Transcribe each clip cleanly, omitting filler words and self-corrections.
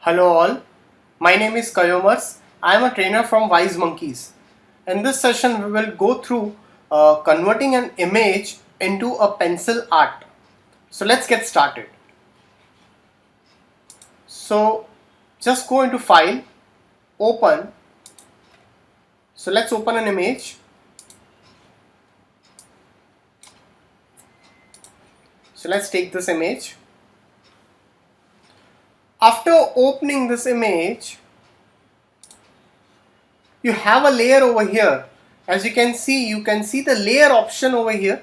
Hello all, my name is Kayo Karai. I am a trainer from Wisemonkeys. In this session we will go through converting an image into a pencil art. So let's get started. So just go into file, open. So let's open an image. So let's take this image. After opening this image, you have a layer over here. As you can see the layer option over here.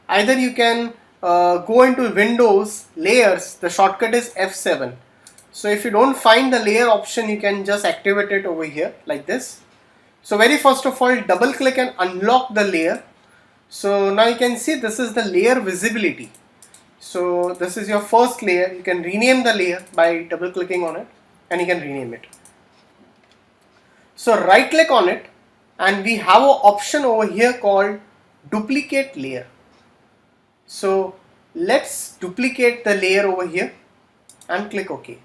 Either you can go into Windows layers, the shortcut is F7. So if you don't find the layer option, you can just activate it over here like this. So very first of all, double click and unlock the layer. So now you can see this is the layer visibility. So this is your first layer. You can rename the layer by double clicking on it and you can rename it. So right click on it and we have an option over here called duplicate layer. So let's duplicate the layer over here and click OK.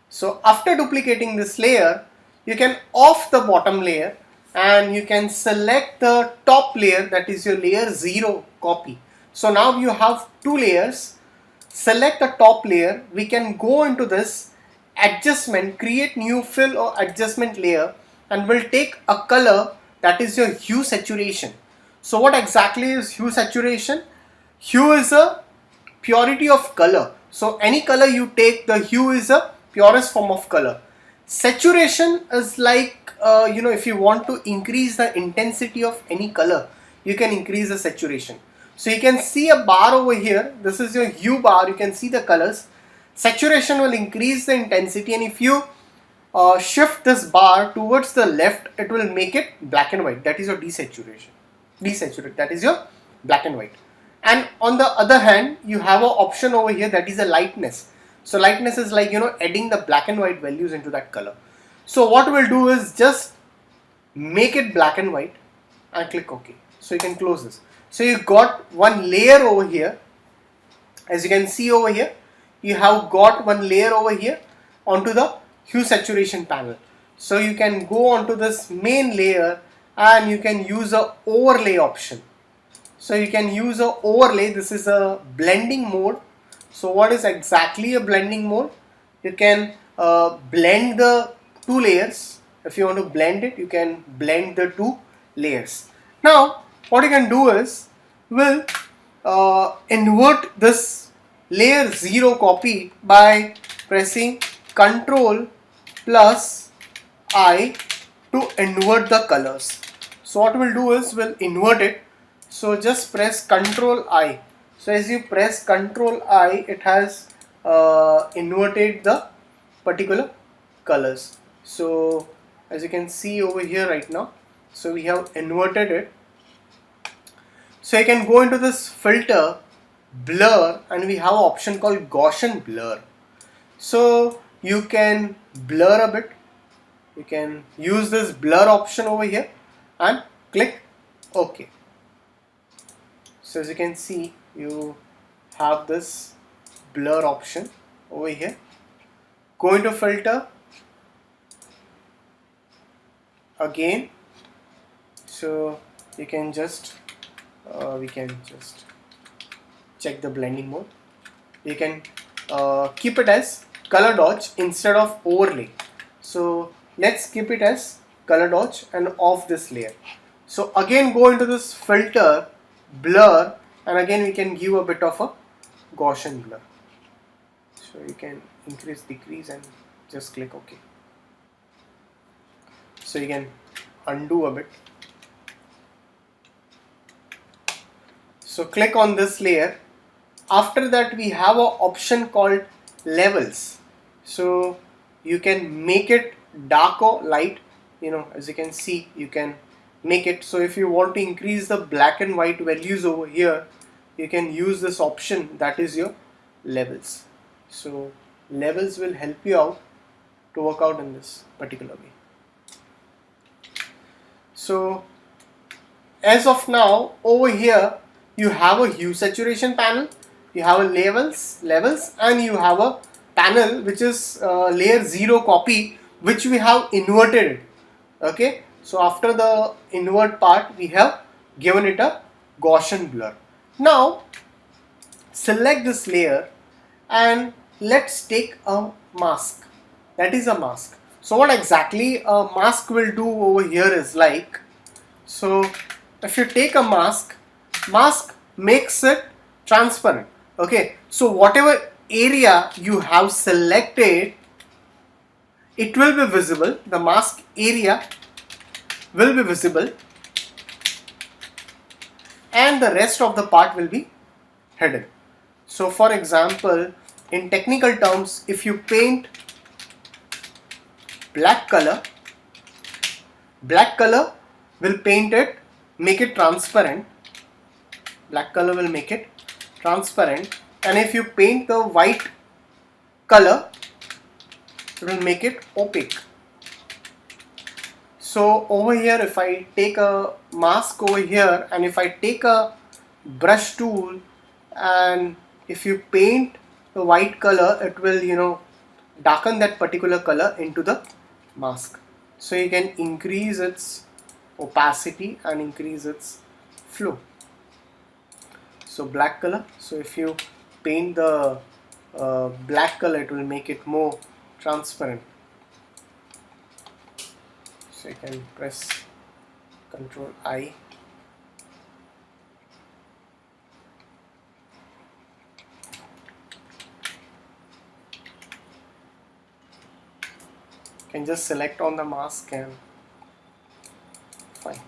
So after duplicating this layer, you can off the bottom layer and you can select the top layer, that is your layer 0 copy. So now you have two layers. Select the top layer. We can go into this adjustment, create new fill or adjustment layer, and we'll take a color that is your hue saturation. So what exactly is hue saturation? Hue is a purity of color. So any color you take, the hue is a purest form of color. Saturation is like if you want to increase the intensity of any color, you can increase the saturation. So you can see a bar over here. This is your hue bar. You can see the colors. Saturation will increase the intensity, and if you shift this bar towards the left, it will make it black and white. That is your desaturation. Desaturate, that is your black and white. And on the other hand, you have an option over here that is a lightness. So lightness is like adding the black and white values into that color. So what we'll do is just make it black and white and click OK. So you can close this. So you got one layer over here. As you can see over here, you have got one layer over here onto the hue saturation panel. So you can go onto this main layer and you can use a overlay option. So you can use a overlay. This is a blending mode. So what is exactly a blending mode? You can blend the two layers. If you want to blend it, you can blend the two layers. Now what you can do is we'll invert this layer 0 copy by pressing Ctrl plus I to invert the colors. So what we'll do is we'll invert it. So just press Ctrl I. So as you press Ctrl I, it has inverted the particular colors. So as you can see over here right now, so we have inverted it. So you can go into this filter, blur, and we have an option called Gaussian blur. So you can blur a bit. You can use this blur option over here and click OK. So as you can see, you have this blur option over here. Go into filter again. So you can just we can just check the blending mode. You can keep it as color dodge instead of overlay. So let's keep it as color dodge and off this layer. So again go into this filter, blur, and again we can give a bit of a Gaussian blur. So you can increase, decrease, and just click OK. So you can undo a bit. So click on this layer. After that we have an option called levels. So you can make it dark or light. As you can see, you can make it. So if you want to increase the black and white values over here, you can use this option, that is your levels. So levels will help you out to work out in this particular way. So as of now over here, you have a hue saturation panel, you have a levels, and you have a panel which is layer 0 copy, which we have inverted it. Okay, so after the invert part we have given it a Gaussian blur. Now select this layer and let's take a mask. That is a mask. So what exactly a mask will do over here is like, so if you take a mask makes it transparent. Okay, so whatever area you have selected, it will be visible. The mask area will be visible and the rest of the part will be hidden. So for example, in technical terms, if you paint black color will paint it, make it transparent. Black color will make it transparent, and if you paint the white color, it will make it opaque. So over here, if I take a mask over here and if I take a brush tool and if you paint the white color, it will darken that particular color into the mask. So you can increase its opacity and increase its flow. So black color, so if you paint the black color, it will make it more transparent. So you can press Ctrl I. You can just select on the mask and fine.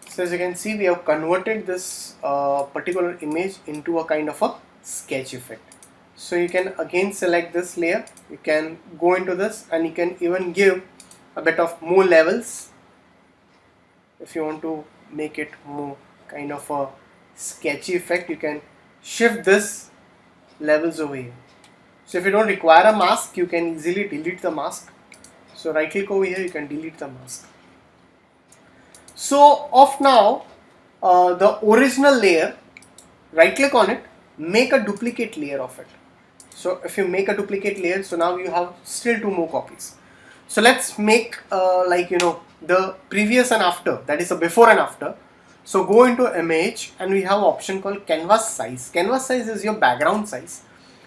So as you can see, we have converted this particular image into a kind of a sketch effect. So you can again select this layer, you can go into this and you can even give a bit of more levels if you want to make it more kind of a sketchy effect. You can shift this levels over here. So if you don't require a mask, you can easily delete the mask. So right click over here, you can delete the mask. So of now, the original layer, right click on it, make a duplicate layer of it. So if you make a duplicate layer, so now you have still 2 more copies. So let's make the previous and after, that is the before and after. So go into image and we have option called canvas size. Canvas size is your background size.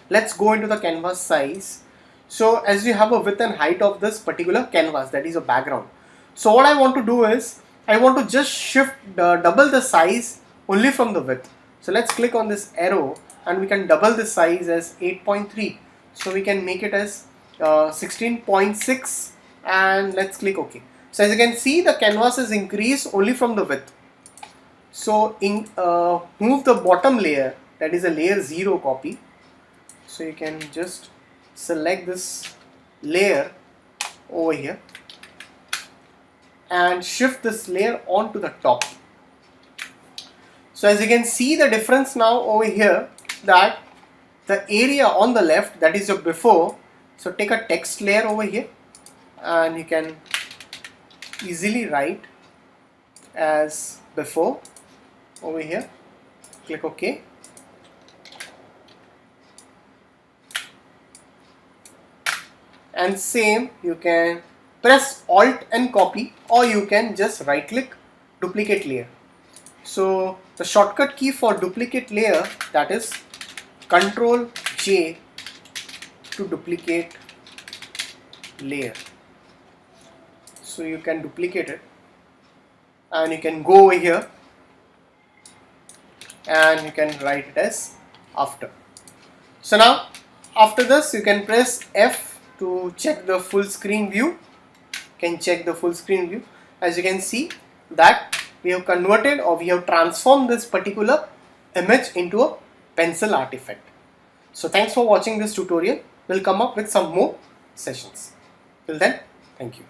Let's go into the canvas size. So as you have a width and height of this particular canvas, that is a background. So what I want to do is, I want to just shift double the size only from the width. So let's click on this arrow and we can double the size as 8.3. So we can make it as 16.6 and let's click OK. So as you can see, the canvas is increased only from the width. So move the bottom layer, that is a layer 0 copy. So you can just select this layer over here and shift this layer onto the top. So as you can see the difference now over here, that the area on the left, that is your before. So take a text layer over here and you can easily write as before over here. Click OK. And same, you can press Alt and copy, or you can just right click duplicate layer. So the shortcut key for duplicate layer, that is Ctrl J to duplicate layer. So you can duplicate it and you can go over here and you can write it as after. So now after this you can press F to check the full screen view. Can check the full screen view. As you can see that we have converted, or we have transformed this particular image into a pencil artifact. So thanks for watching this tutorial. We'll come up with some more sessions. Till then, thank you.